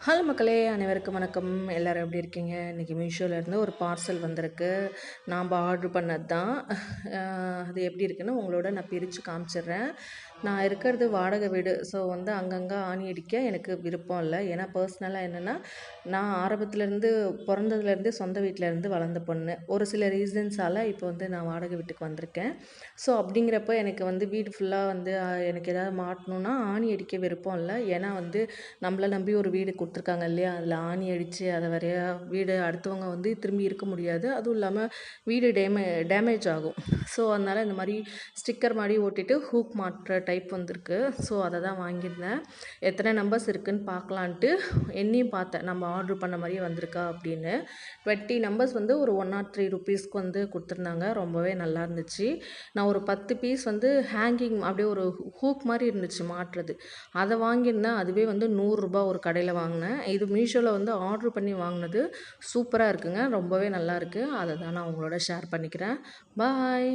Hello மக்களே, அனைவருக்கும் வணக்கம். எல்லோரும் எப்படி இருக்கீங்க? இன்றைக்கி மீஷோலேருந்து ஒரு பார்சல் வந்திருக்கு. நாம் ஆர்ட்ரு பண்ணது தான். அது எப்படி இருக்குன்னு உங்களோட நான் பிரித்து காமிச்சிடுறேன். நான் இருக்கிறது வாடகை வீடு. ஸோ அங்கங்கே ஆணி அடிக்க எனக்கு விருப்பம் இல்லை. ஏன்னா பர்சனலாக என்னென்னா, நான் ஆரம்பத்துலேருந்து பிறந்ததுலேருந்து சொந்த வீட்டிலேருந்து வளர்ந்த பொண்ணு. ஒரு சில ரீசன்ஸால் இப்போ நான் வாடகை வீட்டுக்கு வந்திருக்கேன். ஸோ அப்படிங்கிறப்ப எனக்கு வீடு ஃபுல்லாக எனக்கு ஏதாவது மாட்டணுன்னா ஆணி அடிக்க விருப்பம் இல்லை. ஏன்னா நம்மளை நம்பி ஒரு வீடு கொடுத்துருக்காங்க இல்லையா, அதில் ஆணி அடித்து அதை வரைய வீடு அடுத்தவங்க திரும்பி இருக்க முடியாது. அதுவும் இல்லாமல் வீடு டேமேஜ் ஆகும். ஸோ அதனால் இந்த மாதிரி ஸ்டிக்கர் மாதிரி ஓட்டிட்டு ஹூக் மாட்டுற டைப் வந்திருக்கு. ஸோ அதை தான் வாங்கியிருந்தேன். எத்தனை நம்பர்ஸ் இருக்குதுன்னு பார்க்கலான்ட்டு என்னையும் பார்த்தேன், நம்ம ஆர்டர் பண்ண மாதிரியே வந்திருக்கா அப்படின்னு. 20 நம்பர்ஸ் ஒரு 103 ருபீஸ்க்கு கொடுத்துருந்தாங்க. ரொம்பவே நல்லா இருந்துச்சு. நான் ஒரு 10 பீஸ் ஹேங்கிங் அப்படியே ஒரு ஹூக் மாதிரி இருந்துச்சு மாட்டுறது, அதை வாங்கியிருந்தேன். அதுவே 100 ரூபா ஒரு கடையில் வாங்கினேன். இது மீஷோவில் ஆர்டர் பண்ணி வாங்கினது. சூப்பராக இருக்குங்க, ரொம்பவே நல்லா இருக்குது. அதை தான் நான் உங்களோட ஷேர் பண்ணிக்கிறேன். பாய்.